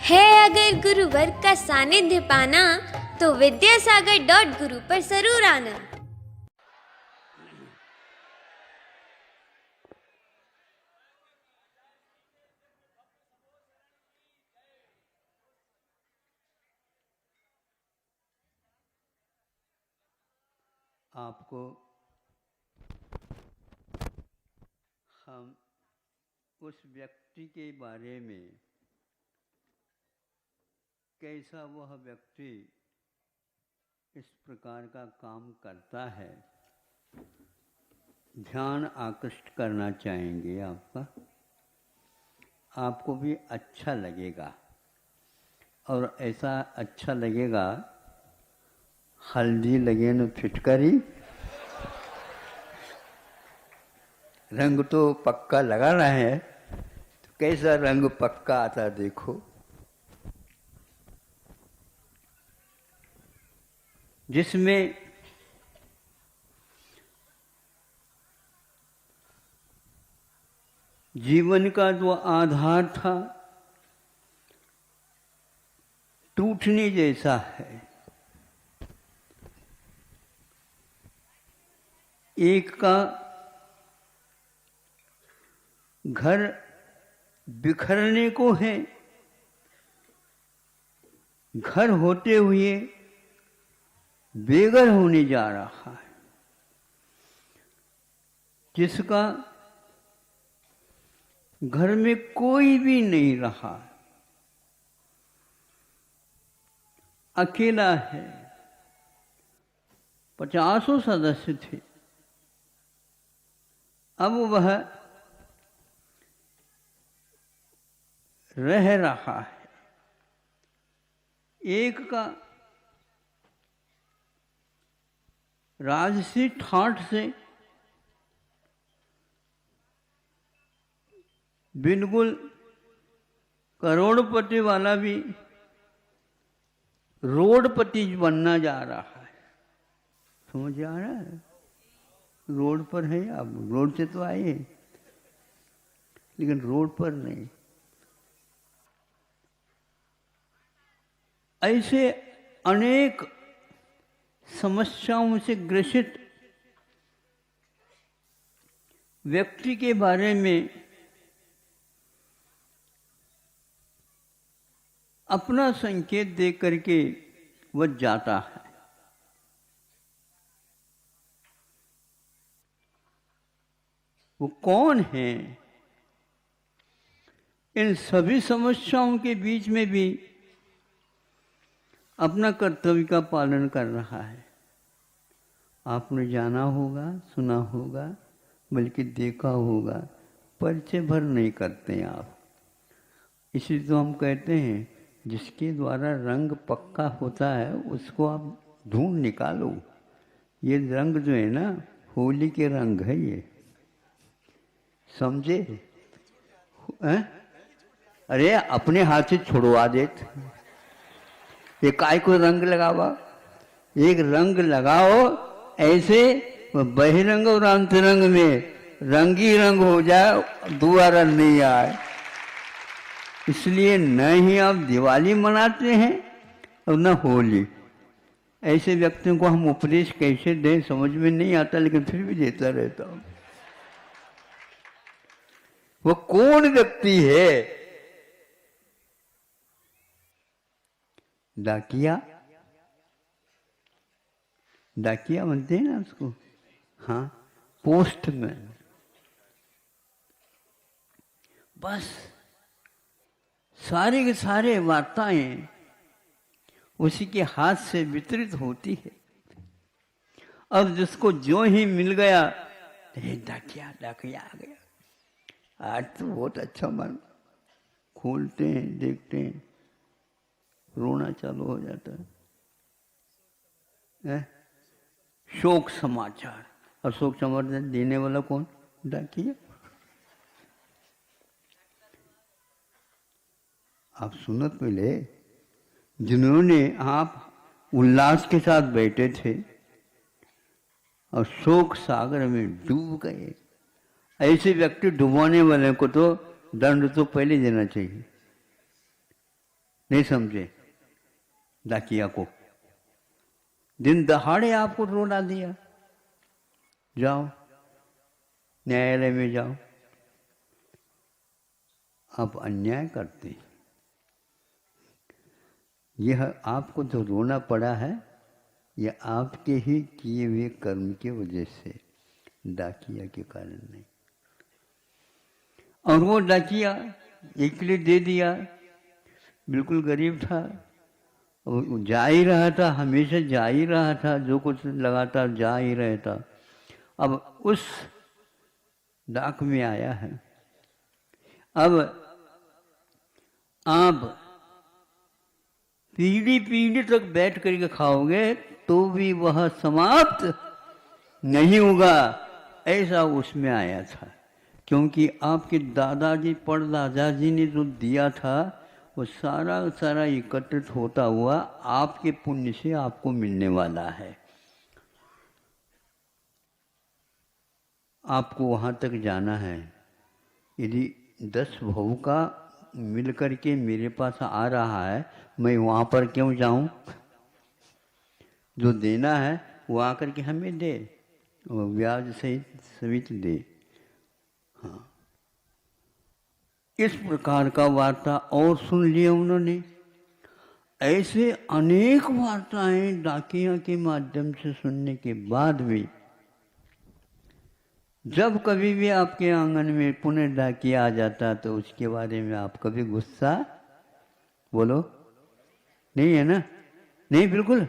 है अगर गुरुवर का सानिध्य पाना तो विद्यासागर.गुरु पर जरूर आना। आपको हम उस व्यक्ति के बारे में, कैसा वह व्यक्ति इस प्रकार का काम करता है, ध्यान आकृष्ट करना चाहेंगे। आपको भी अच्छा लगेगा, और ऐसा अच्छा लगेगा, हल्दी लगे न फिटकरी, रंग तो पक्का लगा रहा है, तो कैसा रंग पक्का आता देखो। जिसमें जीवन का जो आधार था टूटने जैसा है। एक का घर बिखरने को है, घर होते हुए बेघर होने जा रहा है। जिसका घर में कोई भी नहीं रहा, अकेला है। 50 सदस्य थे, अब वह रह रहा है। एक का राजसी ठाठ से बिल्कुल करोड़पति वाला भी रोडपति बनना जा रहा है। समझ आ रहा है? रोड पर है, अब रोड से तो आए, लेकिन रोड पर नहीं। ऐसे अनेक समस्याओं से ग्रसित व्यक्ति के बारे में अपना संकेत दे करके वह जाता है। वो कौन है? इन सभी समस्याओं के बीच में भी अपना कर्तव्य का पालन कर रहा है। आपने जाना होगा, सुना होगा, बल्कि देखा होगा, परिचय भर नहीं करते आप। इसी तो हम कहते हैं, जिसके द्वारा रंग पक्का होता है उसको आप ढूंढ निकालो। ये रंग जो है ना, होली के रंग है ये, समझे? अरे अपने हाथ से छुड़वा देते, ये काय को रंग लगावा? एक रंग लगाओ ऐसे बहिरंग और अंतरंग में रंगी रंग हो जाए, दोबारा नहीं आए। इसलिए न ही आप दिवाली मनाते हैं और न होली। ऐसे व्यक्तियों को हम उपदेश कैसे दें समझ में नहीं आता, लेकिन फिर भी देता रहता हूं। वो कौन व्यक्ति है? डाकिया, डाकिया बनते हैं ना उसको, हाँ, पोस्टमैन। बस सारे के सारे वार्ताएं उसी के हाथ से वितरित होती है। अब जिसको जो ही मिल गया, डाकिया डाकिया आ गया, आज तो बहुत अच्छा मन, खोलते हैं, देखते हैं, रोना चालू हो जाता है। शोक समाचार, और शोक समाचार देने वाला कौन? डाकिया। आप सुनो पहले, जिन्होंने आप उल्लास के साथ बैठे थे और शोक सागर में डूब गए, ऐसे व्यक्ति डुबाने वाले को तो दंड तो पहले देना चाहिए। नहीं समझे डाकिया को, दिन दहाड़े आपको रोला दिया, जाओ न्यायालय में जाओ। आप अन्याय करते हैं। यह आपको जो रोना पड़ा है, यह आपके ही किए हुए कर्म की वजह से, डाकिया के कारण नहीं। और वो डाकिया एक लिए दे दिया, बिल्कुल गरीब था, वो जा ही रहा था, हमेशा जा ही रहा था, जो कुछ लगातार जा ही रहता। अब उस डाक में आया है। अब आप पीढ़ी पीढ़ी तक बैठ करके खाओगे तो भी वह समाप्त नहीं होगा, ऐसा उसमें आया था। क्योंकि आपके दादाजी परदादाजी ने जो दिया था वो सारा सारा एकत्रित होता हुआ आपके पुण्य से आपको मिलने वाला है। आपको वहाँ तक जाना है। यदि 10 भव का मिल करके मेरे पास आ रहा है, मैं वहाँ पर क्यों जाऊँ? जो देना है वो आकर के हमें दे, वो ब्याज सहित सहित दे। हाँ, इस प्रकार का वार्ता और सुन लिया उन्होंने। ऐसे अनेक वार्ताएं डाकिया के माध्यम से सुनने के बाद भी जब कभी भी आपके आंगन में पुनः डाकिया आ जाता तो उसके बारे में आप कभी गुस्सा बोलो नहीं है ना? नहीं, बिल्कुल।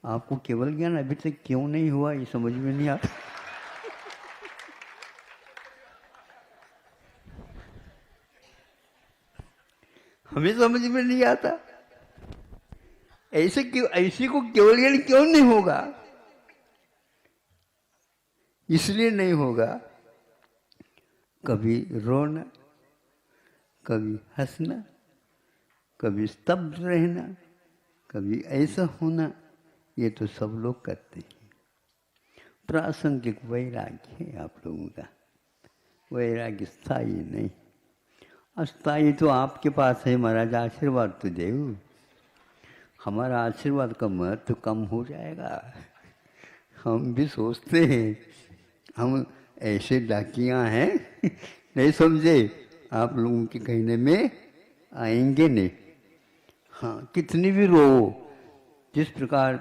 आपको केवल ज्ञान अभी तक क्यों नहीं हुआ ये समझ में नहीं आता। हमें समझ में नहीं आता ऐसे क्यों, ऐसे को केवल ज्ञान क्यों नहीं होगा? इसलिए नहीं होगा, कभी रोना, कभी हंसना, कभी स्तब्ध रहना, कभी ऐसा होना, ये तो सब लोग करते हैं। प्रासंगिक वैराग्य है आप लोगों का, वैराग्य स्थायी नहीं। अस्थायी तो आपके पास है महाराज, आशीर्वाद तो देव। हमारा आशीर्वाद का महत्व कम हो जाएगा। हम भी सोचते हैं हम ऐसे डाकियाँ हैं, नहीं समझे, आप लोगों के कहने में आएंगे नहीं। हाँ, कितनी भी रो, जिस प्रकार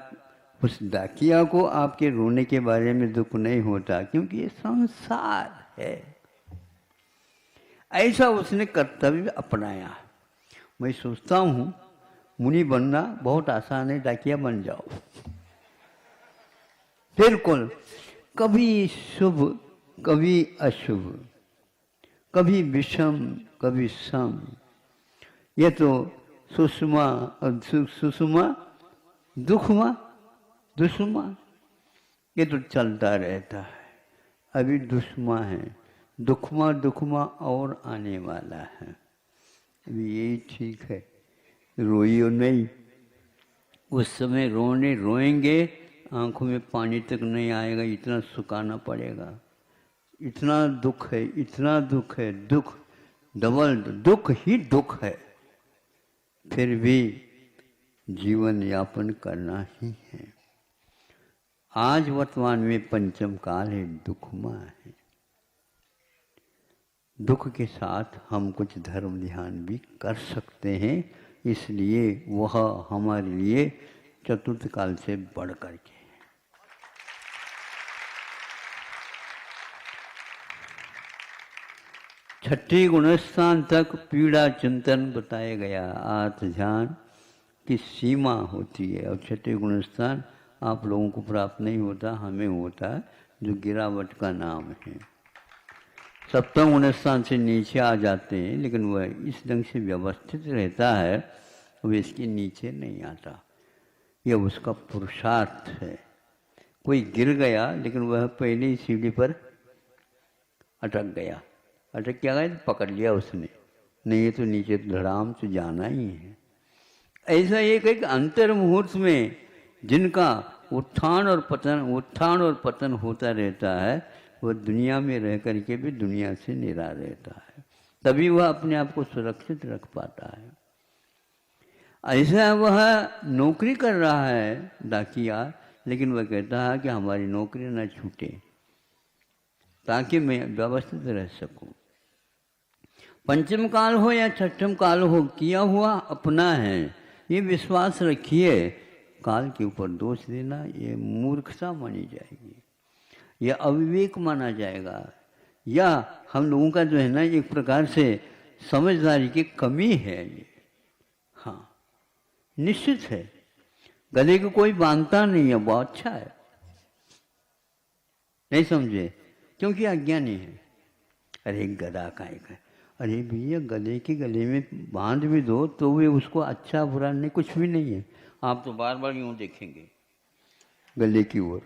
उस डाकिया को आपके रोने के बारे में दुख नहीं होता, क्योंकि ये संसार है। ऐसा उसने कर्तव्य अपनाया। मैं सोचता हूँ मुनि बनना बहुत आसान है, डाकिया बन जाओ। बिल्कुल, कभी शुभ कभी अशुभ, कभी विषम कभी सम। ये तो सुषमा और सुषमा, दुखमा दुष्मा, ये तो चलता रहता है। अभी दुष्मा है, दुखमा दुखमा और आने वाला है। अभी यही ठीक है, रोइयो नहीं। उस समय रोएंगे, आंखों में पानी तक नहीं आएगा, इतना सुखाना पड़ेगा। इतना दुख है, इतना दुख है, दुख डबल दुख ही दुख है, फिर भी जीवन यापन करना ही है। आज वर्तमान में पंचम काल है, दुखमा है। दुख के साथ हम कुछ धर्म ध्यान भी कर सकते हैं, इसलिए वह हमारे लिए चतुर्थ काल से बढ़ करके है। छठी गुणस्थान तक पीड़ा चिंतन बताया गया। आत्म ध्यान की सीमा होती है, और छठे गुणस्थान आप लोगों को प्राप्त नहीं होता, हमें होता है, जो गिरावट का नाम है। सप्तम गुणस्थान से नीचे आ जाते हैं, लेकिन वह इस ढंग से व्यवस्थित रहता है, वह इसके नीचे नहीं आता। यह उसका पुरुषार्थ है। कोई गिर गया लेकिन वह पहले ही सीढ़ी पर अटक गया, अटक क्या गया, तो पकड़ लिया उसने, नहीं है तो नीचे धड़ाम से जाना ही है। ऐसा एक अंतर मुहूर्त में जिनका उत्थान और पतन होता रहता है, वह दुनिया में रह करके भी दुनिया से निरा रहता है, तभी वह अपने आप को सुरक्षित रख पाता है। ऐसा वह नौकरी कर रहा है डाकिया, लेकिन वह कहता है कि हमारी नौकरी न छूटे ताकि मैं व्यवस्थित रह सकूं। पंचम काल हो या छठम काल हो, किया हुआ अपना है, ये विश्वास रखिए। काल के ऊपर दोष देना ये मूर्खता मानी जाएगी, यह अविवेक माना जाएगा, या हम लोगों का जो है ना एक प्रकार से समझदारी की कमी है ये। हाँ, निश्चित है गले को कोई बांधता नहीं है, बहुत अच्छा है, नहीं समझे, क्योंकि अज्ञानी है। अरे गदा का एक है, अरे भैया गले में बांध भी दो तो वे उसको अच्छा बुरा नहीं, कुछ भी नहीं है। आप तो बार बार यूं देखेंगे गले की ओर,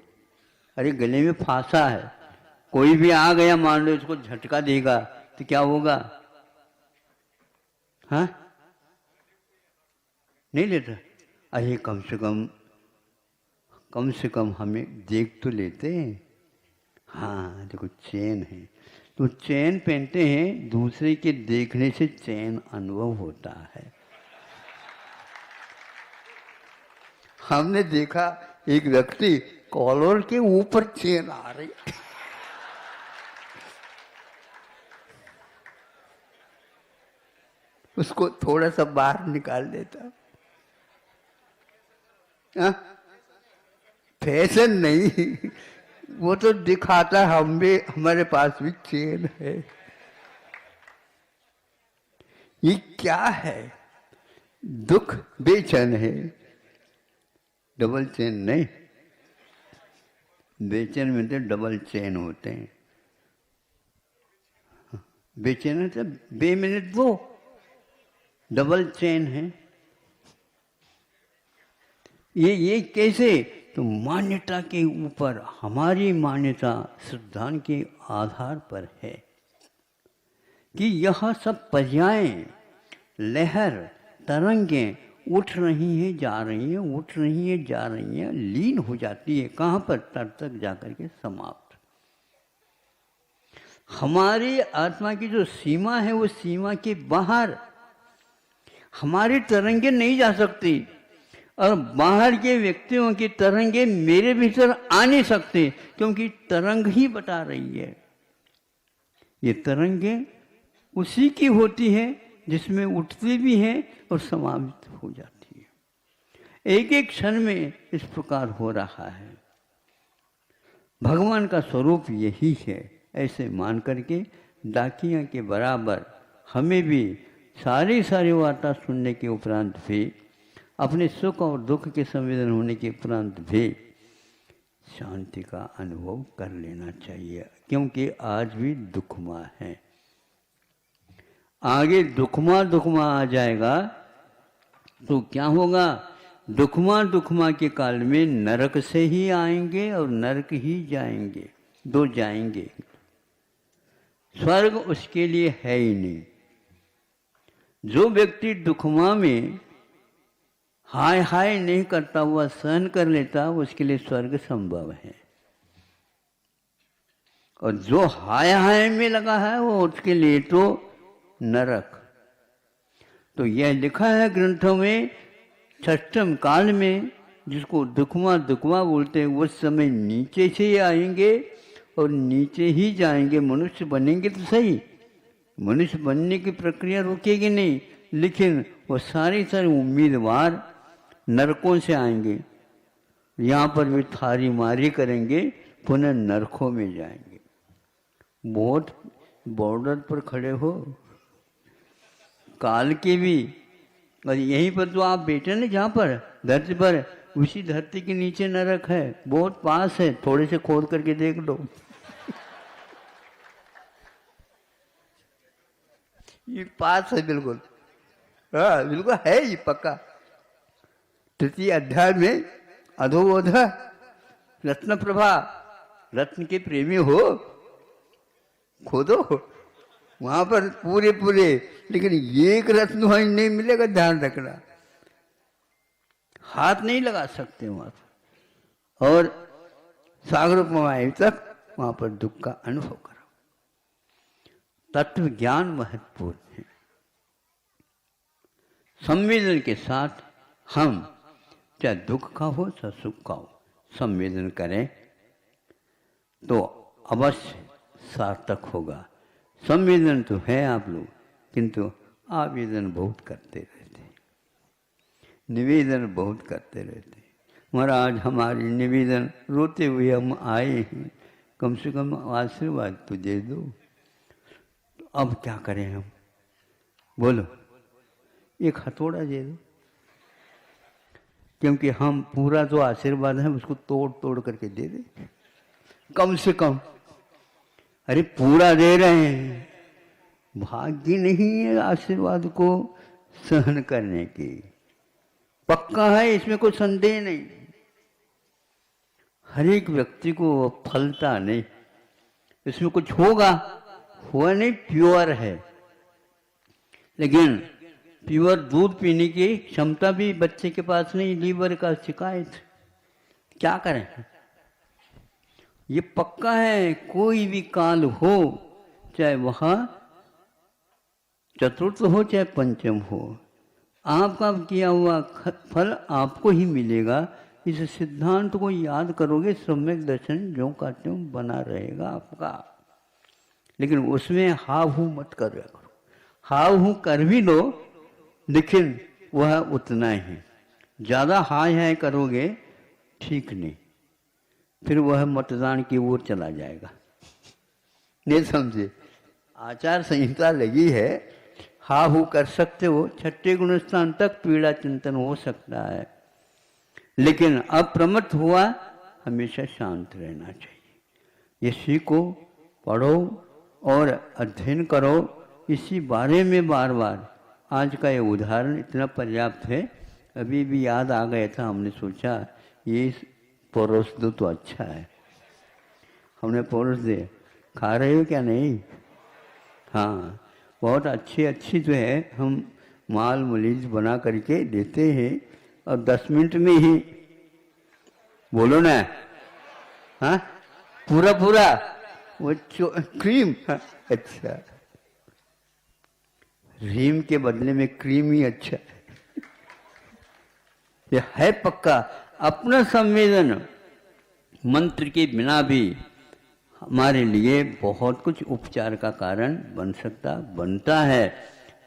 अरे गले में फांसा है, कोई भी आ गया मान लो इसको झटका देगा तो क्या होगा? हाँ, नहीं लेता। अरे कम से कम हमें देख तो लेते हैं। हाँ देखो चैन है, तो चैन पहनते हैं, दूसरे के देखने से चैन अनुभव होता है। हमने देखा एक व्यक्ति कॉलर के ऊपर चैन आ रही, उसको थोड़ा सा बाहर निकाल देता। फैशन नहीं, वो तो दिखाता हम भी, हमारे पास भी चेन है। ये क्या है? दुख बेचैन है, डबल चेन नहीं। बेचैन में तो डबल चेन होते हैं, बेचैन है तो बे मिनट वो डबल चेन है। ये कैसे? तो मान्यता के ऊपर, हमारी मान्यता श्रद्धान के आधार पर है कि यह सब पर्यायें, लहर, तरंगें उठ रही हैं, जा रही हैं, उठ रही हैं, जा रही हैं, लीन हो जाती है कहाँ पर? तट तक जाकर के समाप्त। हमारी आत्मा की जो सीमा है वो सीमा के बाहर हमारी तरंगें नहीं जा सकती, और बाहर के व्यक्तियों की तरंगे मेरे भीतर आ नहीं सकते, क्योंकि तरंग ही बता रही है। ये तरंगे उसी की होती है जिसमें उठती भी है और समाप्त हो जाती है। एक एक क्षण में इस प्रकार हो रहा है। भगवान का स्वरूप यही है। ऐसे मान करके डाकिया के बराबर हमें भी सारी वार्ता सुनने के उपरांत भी, अपने सुख और दुख के संवेदन होने के उपरांत भी शांति का अनुभव कर लेना चाहिए, क्योंकि आज भी दुखमा है। आगे दुखमा आ जाएगा तो क्या होगा? दुखमा के काल में नरक से ही आएंगे और नरक ही जाएंगे, दो जाएंगे। स्वर्ग उसके लिए है ही नहीं। जो व्यक्ति दुखमा में हाय हाय नहीं करता हुआ सहन कर लेता, उसके लिए स्वर्ग संभव है। और जो हाय हाय में लगा है वो उसके लिए तो नरक। तो यह लिखा है ग्रंथों में, छठम काल में जिसको दुखमा बोलते हैं, उस समय नीचे से ही आएंगे और नीचे ही जाएंगे। मनुष्य बनेंगे तो सही, मनुष्य बनने की प्रक्रिया रुकेगी नहीं, लेकिन वो सारे उम्मीदवार नरकों से आएंगे। यहाँ पर भी थारी मारी करेंगे, पुनः नरकों में जाएंगे। बहुत बॉर्डर पर खड़े हो काल के भी, और यहीं पर तो आप बैठे ना, जहाँ पर धरती पर, उसी धरती के नीचे नरक है, बहुत पास है, थोड़े से खोद करके देख लो। ये पास है बिल्कुल, हाँ बिल्कुल है ये पक्का। तृतीय अध्याय में अधोबोध रत्न प्रभा, रत्न के प्रेमी हो, खोदो वहां पर पूरे, लेकिन एक रत्न वहीं नहीं मिलेगा, ध्यान रखना। हाथ नहीं लगा सकते वहां पर, और सागर पवाए तक वहां पर दुख का अनुभव करो। तत्व ज्ञान महत्वपूर्ण है। संवेदन के साथ हम चाहे दुख का हो चाहे सुख का हो संवेदन करें तो अवश्य सार्थक होगा। संवेदन तो है आप लोग, किंतु आवेदन बहुत करते रहते, निवेदन बहुत करते रहते। महाराज हमारी निवेदन रोते हुए हम आए हैं, कम से कम आशीर्वाद तो दे दो। तो अब क्या करें हम, बोलो, एक हथौड़ा दे दो, क्योंकि हम पूरा जो आशीर्वाद है उसको तोड़ तोड़ करके दे दे कम से कम। अरे पूरा दे रहे हैं, भाग्य नहीं है आशीर्वाद को सहन करने की, पक्का है, इसमें कोई संदेह नहीं। हर एक व्यक्ति को फलता नहीं, इसमें कुछ होगा, हुआ नहीं, प्योर है। लेकिन प्योर दूध पीने की क्षमता भी बच्चे के पास नहीं, लीवर का शिकायत, क्या करें। ये पक्का है, कोई भी काल हो, चाहे वह चतुर्थ हो चाहे पंचम हो, आपका किया हुआ फल आपको ही मिलेगा। इस सिद्धांत को याद करोगे, सम्यक दर्शन जो का त्यों बना रहेगा आपका। लेकिन उसमें हाव हू मत कर करो, हाव हू कर भी लो, लेकिन वह उतना ही, ज़्यादा हाय हाय करोगे ठीक नहीं, फिर वह मतदान की ओर चला जाएगा। नहीं समझे, आचार संहिता लगी है, हा हू कर सकते हो, छठे गुण स्थान तक पीड़ा चिंतन हो सकता है, लेकिन अप्रमत्त हुआ हमेशा शांत रहना चाहिए। ये सीखो, पढ़ो और अध्ययन करो इसी बारे में बार बार। आज का ये उदाहरण इतना पर्याप्त है, अभी भी याद आ गया था, हमने सोचा ये परोस दो तो अच्छा है, हमने परोस दे। खा रहे हो क्या? नहीं, हाँ, बहुत अच्छी जो है हम माल मलीज बना करके देते हैं, और 10 मिनट में ही, बोलो ना, हाँ, पूरा वो क्रीम, हाँ, अच्छा, रीम के बदले में क्रीम ही अच्छा है। ये है पक्का। अपना संवेदन मंत्र के बिना भी हमारे लिए बहुत कुछ उपचार का कारण बनता है,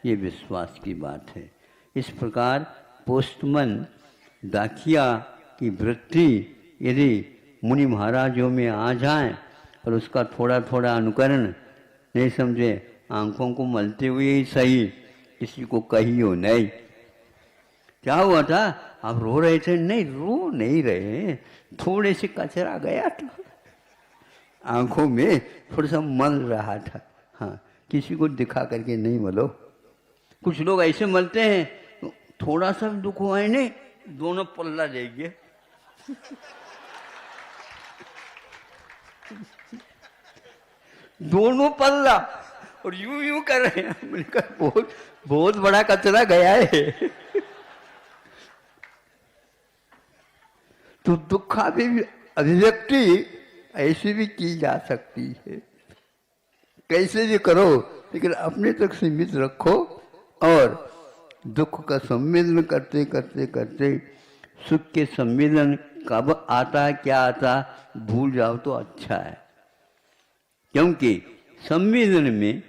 ये विश्वास की बात है। इस प्रकार पोस्टमन डाकिया की वृत्ति यदि मुनि महाराजों में आ जाए और उसका थोड़ा थोड़ा अनुकरण, नहीं समझे, आंखों को मलते हुए ही सही, किसी को कहियो नहीं। क्या हुआ था, आप रो रहे थे? नहीं, रो नहीं रहे, थोड़े से कचरा गया था आंखों में, थोड़ा सा मल रहा था। हाँ, किसी को दिखा करके नहीं मलो। कुछ लोग ऐसे मलते हैं, थोड़ा सा दुख हुआ है नहीं, दोनों पल्ला देंगे। दोनों पल्ला, और यूं कर रहे हैं। मैंने कहा बहुत बड़ा कचरा गया है। तो दुख अभिव्यक्ति ऐसी भी की जा सकती है, कैसे भी करो, लेकिन अपने तक सीमित रखो, और दुख का संवेदन करते करते करते सुख के संवेदन कब आता है, क्या आता, भूल जाओ तो अच्छा है। क्योंकि संवेदन में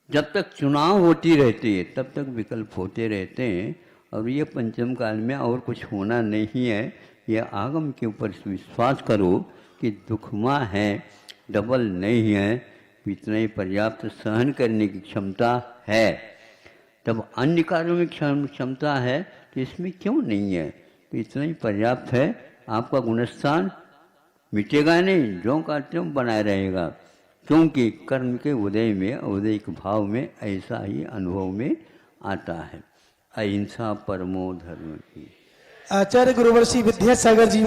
जब तक चुनाव होती रहती है तब तक विकल्प होते रहते हैं, और ये पंचम काल में और कुछ होना नहीं है। यह आगम के ऊपर विश्वास करो कि दुखमा है, डबल नहीं है, इतना ही पर्याप्त सहन करने की क्षमता है। तब अन्य कार्यों में क्षमता है तो इसमें क्यों नहीं है, तो इतना ही पर्याप्त है। आपका गुणस्थान मिटेगा नहीं, जो का त्यों बनाए रहेगा, क्योंकि कर्म के उदय में, उदयिक भाव में ऐसा ही अनुभव में आता है। अहिंसा परमो धर्म की। आचार्य गुरुवर्षि विद्यासागर जी